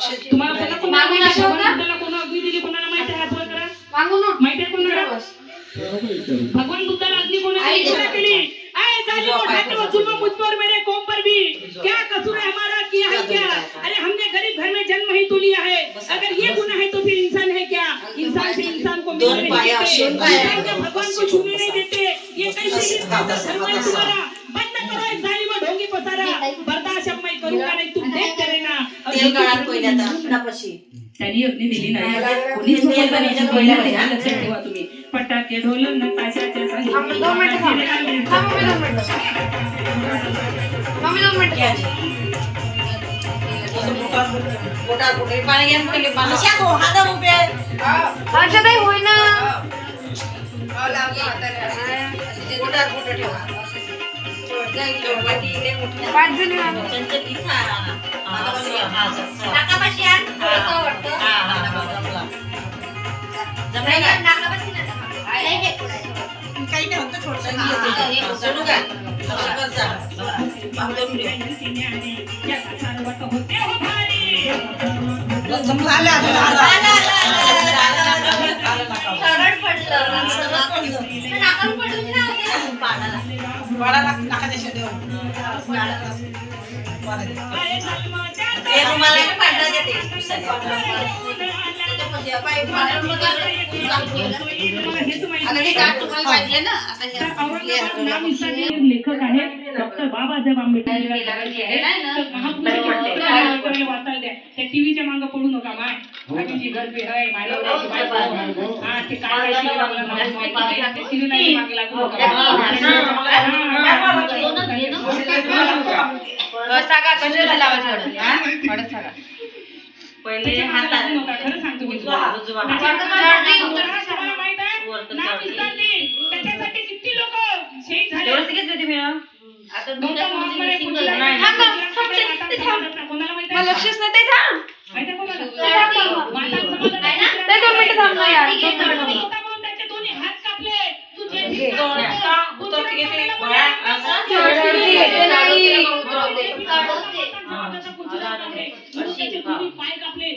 तुम्हाला कोण अग्नी दिली कोणाला माहिती आहे? हात वर करा. माहिती आहे कोणाला? भगवान बुद्धाला अग्नि कोणाने इच्छा केली? आए जालिमों ढांटो जुल्म मुझ पर मेरे कौम पर भी क्या कसूर है हमारा किया है क्या? अरे हमने गरीब घर में जन्म ही तो लिया है, अगर ये गुनाह है तो फिर इंसान है क्या? इंसान से इंसान को मिलने नहीं देते, इंसान के भगवान को छूने नहीं देते, ये कैसी धर्म है तुम्हारा? बंद करो इस जालिमों ढोंगी पसारा, बर्दाश्त अब मैं करूंगा नहीं, तुम देखते रहना. त्यांनी अग्नी दिली नाही. कोणीच बोलताना पहिल्या लक्षात ठेवा तुम्ही. फटाके ढोल नकाशाच्या संगीत. लेखक आहे डॉक्टर बाबासाहेब आंबेडकर. त्या टीव्हीच्या मागे पडू नका. माझी गरबी आहे ते काय मागे लागू नका. पहिले खरं सांगतो मी त्याच्यासाठी किती लोक शहीद झाले. लक्षच नाही त्याचे दोन्ही हात कापले. पाय कापले.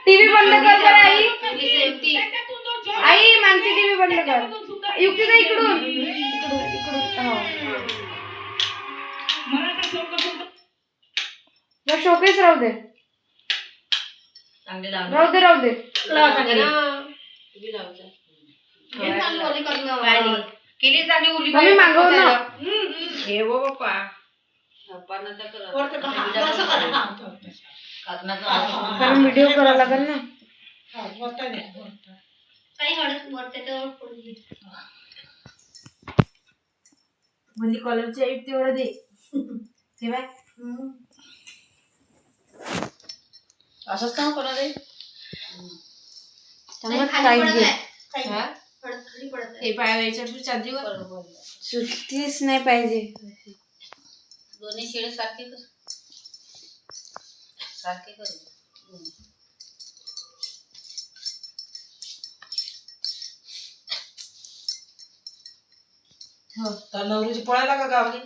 टीव्ही बंद कर बरं आई. आई मागची टीव्ही बंद कर. युक्ती नाही इकडून. शोकेस राहू दे. राहू दे. मम्मी मागव ना. हे वो बाप्पा कारण व्हिडिओ करावा लागेल ना. म्हणजे कॉलरची ऐट तेवढं दे. तेव्हा असंच काम करणार आहे. हे पायाच्या चादरीवर सुट्टीच नाही पाहिजे. दोन्ही शेळे सारखे कर. तर नवरूची पळायला का गावली.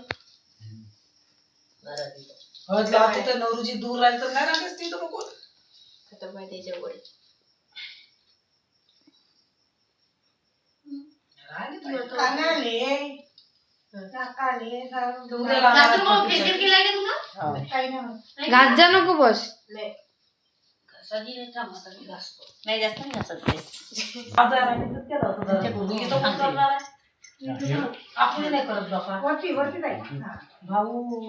हळद लावते तर नवरूची दूर राहील तर नाही राहतेस ती. तर नको त्याच्या वर घास जा नको बस. नाही जास्त नाही असत. आपण नाही करत बापा. वरती भाऊ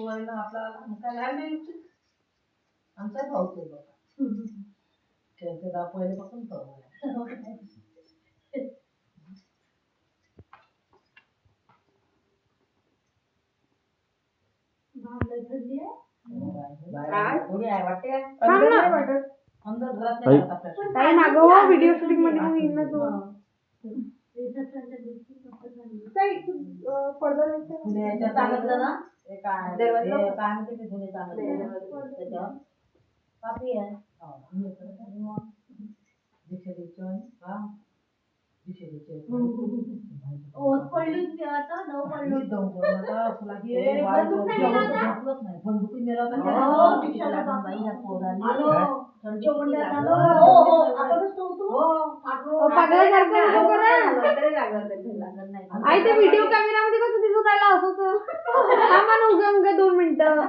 आपला नाही. आमचा भाऊ ते बाबा त्यांचे गाव पहिल्यापासून व्हिडिओ शूटिंग मध्ये मग येईल ना तू. सांगितलं ना आई ते व्हिडिओ कॅमेरामध्ये कसं दिसून राहिला असं थांबा ना उगा 2 मिनिटं.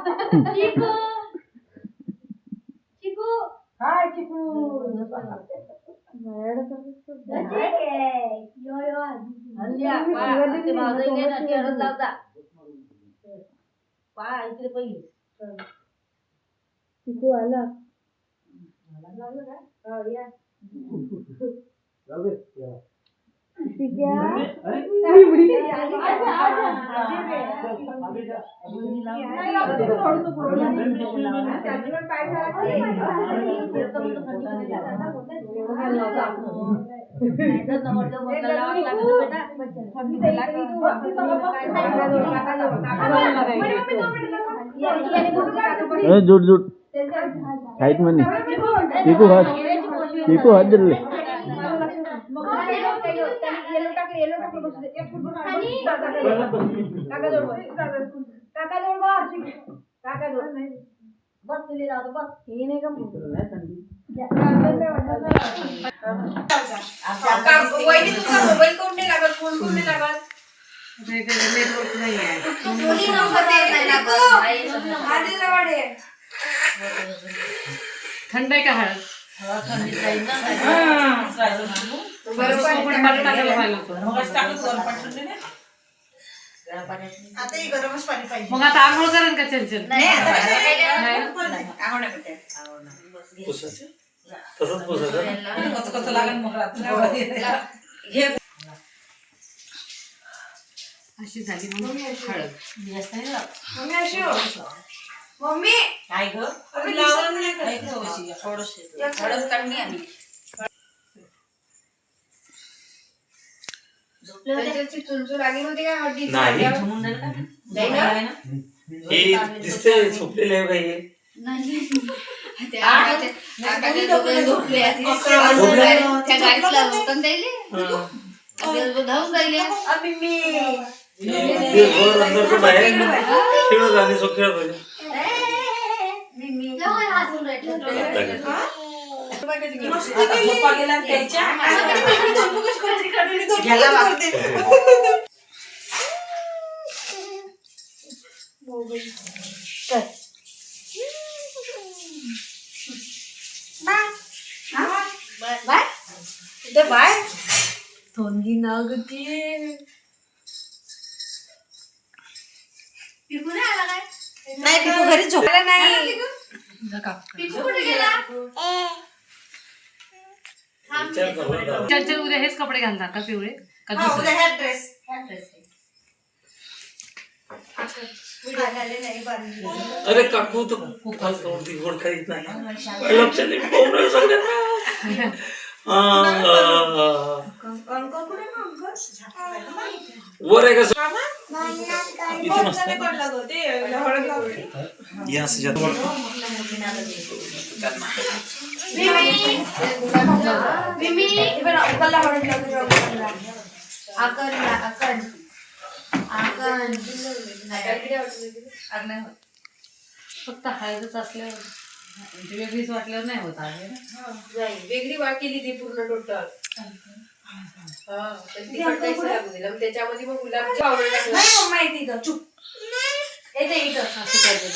हाय चिकू चिकू आला. जुट जुट हाइट मनी चीकू हाथ जल ले मोबाईल कोण नाही लागत फोन कोण नाही लागत थंड आहे का हळद आता ही गरमच पाणी पाहिजे. मग आता आंघोळ करेन का चंचल कसं लागेल मग रात्री अशी झाली मग हळद मम्मी काय ग हळद काढणी आम्ही त्याची चुलचुल आली होती का हळदी नाही हे दिसते झोपलेले आहे काही अंदर तो बाहेर खेळत आणि सो खेळत होते बाय थोंगी नागती पिकू नाही आला काय नाही पिकू घरी झोपला नाही. पिकू कुठे गेला चंचल उद्या हेच कपडे घालणार का पिवळे का हा, दुसरे? उद्या ह्या ड्रेस अरे काकू तर खूप फास्ट आवडती गोड काहीच नाही लक्ष नाही पाहुणे सगळे वर आहे का इथून असतं या असं जातं फक्त हळदच असल्यावर वेगळीच वाटल्यावर नाही होत आहे वेगळी वाट केली ती पूर्ण टोटल त्याच्यामध्ये मग गुलाबची पावडर टाकलं माहिती चुप येते इथं असं पाहिजे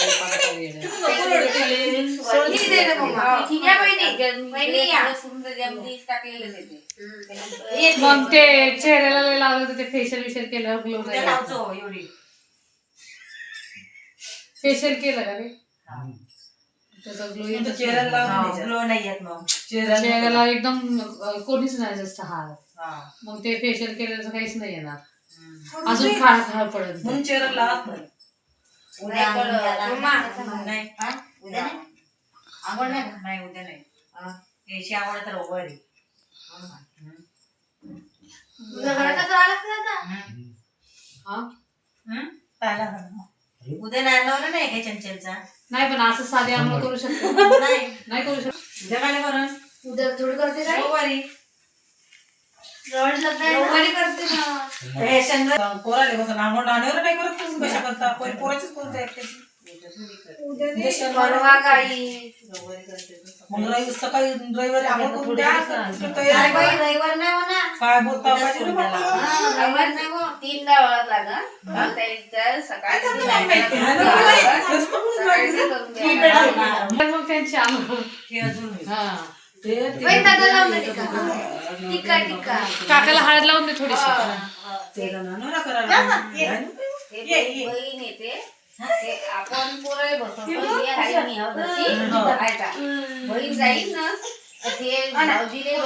मग ते चेहऱ्याला लय लावलं तर ते फेशियल विशियल केलं ग्लो फेशियल केलं का रे त्याचा ग्लो येतो चेहऱ्याला एकदम कोणीच नाही जास्त हार मग ते फेशियल केल्याचं काहीच नाही येणार अजून खाळ पडत म्हणून चेहरा लावत नाही. उद्या नांदवलं नाही काय चंचलचा नाही पण असं साधे आंघोळ करू शकतो नाही करू शकतो उद्या काय करून उद्या थोडी करते काय पोराले कसं नाण्यावर नाही करत तुम्ही कशा करता पोराचीच करून द्या मग सकाळी रविवारी आंघोळ करून द्या काय बोलता मग त्यांची आंघोळ काकाला हळद लावून दे थोडीशी आपण पोरं बहीण जाईल ना ते भाऊजीले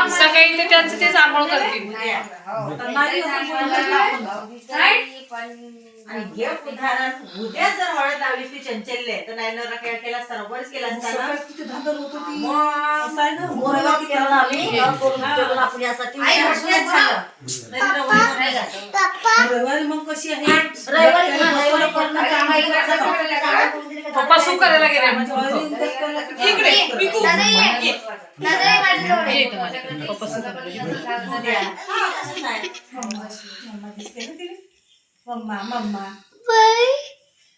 सगळे ते त्यांचं तेच आंघोळ करतील उद्या जर हळद लावली ती चंचलले तर नाही नवरा केला असताना बरेच केला असताना रविवारी मग कशी आहे पप्पा सुख करायला गेले मम्मा मम्मा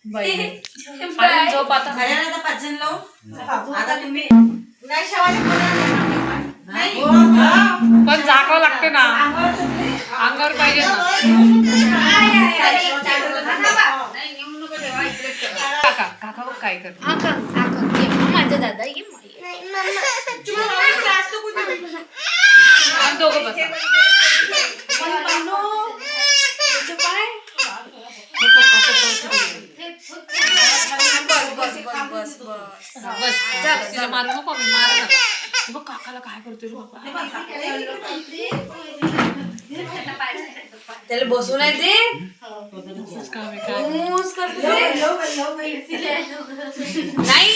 आणि झोप आता आता 5 जण लावू आता तुम्ही नाही शेवाळे पण जागावं लागते ना अंगावर पाहिजे काका काका बघ काय कर माझा दादा दोघं बसा बस तिला मारू नको मी मारा नका बघ काकाला काय करतोय त्याला बसून आहे ते नाही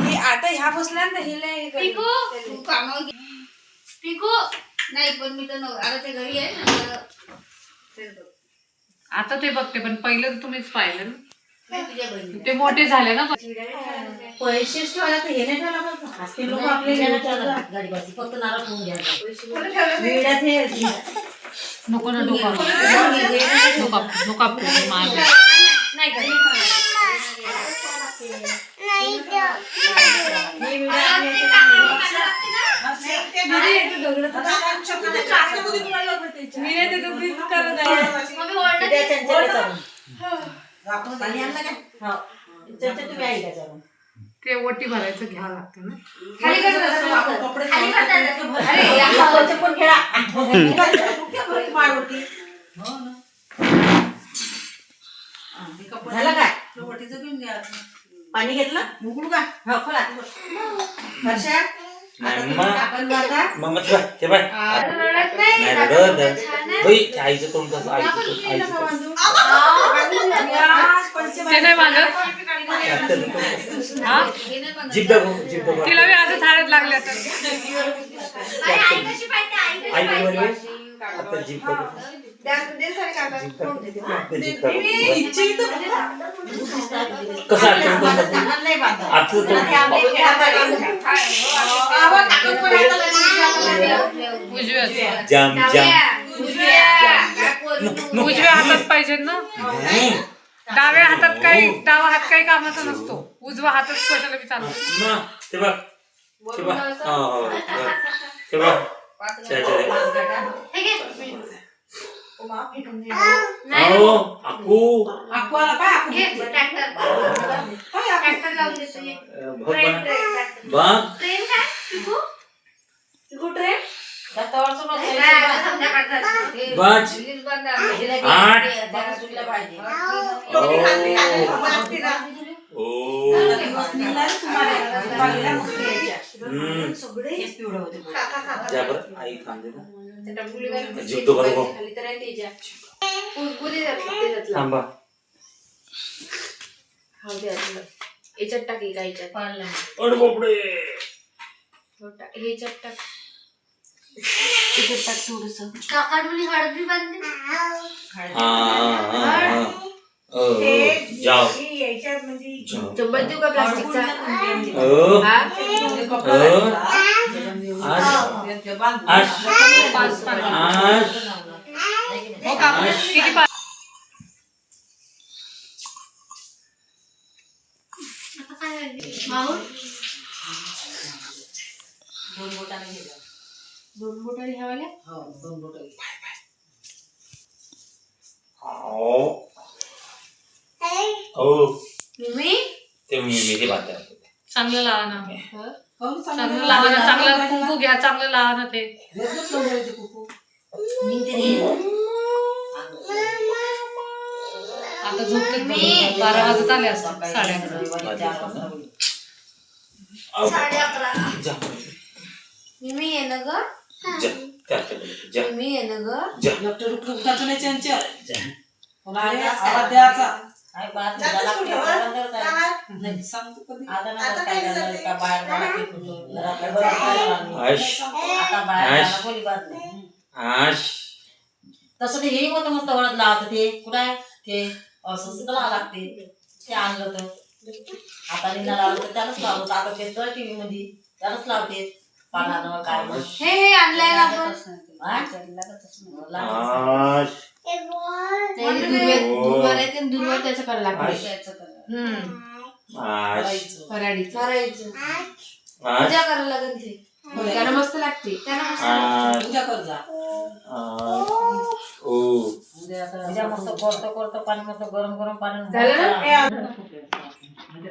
हे आता ह्या बसल्या ना हे पिको नाही पण मी तर आता ते घरी आहे ना आता ते बघते पण पहिलं तुम्हीच पाहिलं ना तुझ्या बहिणी ते मोठे झाले ना पैसेच ठेवायला तर हे नाही ठेवला हसते लोक आपले गाडी बसली फक्त नारळ ठेवून घ्यायला नको ना डोका ते ओटी भरायचं घ्यावं लागतं ना झालं काय पाणी घेतलं उघडू का हो खोला हर्षा आईचं तोंड कसं ते नाही मागत जिब दाखव जिब दाखव तिला बी आता झाडत लागले तर आता जिब दाखव कसं जाम जाम उजव्या हातात पाहिजे ना डाव्या हातात काही डावा हात काही कामाचा नसतो उजवा हातच कशाला बी चालतो ते बघ ते बघ ते बघ आई थांबते थांबा याच्यात टाकी का याच्यात अरे बापरे ह्याच्यात टाक याच्यात टाक थोडस काकाडून हळद बी बांधते जाओ चम्मच देऊ का प्लास्टिकचा हा? दोन बोटाने ह्यावाल्या मी ते मी बात चांगलं लावा ना चांगलं लावा ना चांगलं कुंकू घ्या चांगलं लावा ना ते आता झोपते मी 12 वाजत आले असतात 11:30 मी ये ना ग मी ये ना ग एकटं रुपये उठायचं नाही त्यांच्या पुन्हा आवाज द्यायचा आई बात झाला की बंद करता नाही सांगतो कधी आता नाही काय झालं का बाहेर मला ते आता बाहेर कोणी बात नाही तसं ते हे होतं मस्त वळत लावायचं ते कुठं आहे ते असं लावा लागते ते आणलं तर आता निघा लावलं तर त्यालाच लावलं आता ते तर टीव्ही मध्ये त्यालाच लावते पानानं काय हे आणलंय ना आपण दुर्वा येते दुर्वा त्याचं करायला लागतं करायचं पूजा करायला लागेल ते त्याला मस्त लागते उद्या कर जा उद्या मस्त करतो पाणी मस्त गरम गरम पाणी झालं ना? म्हणजे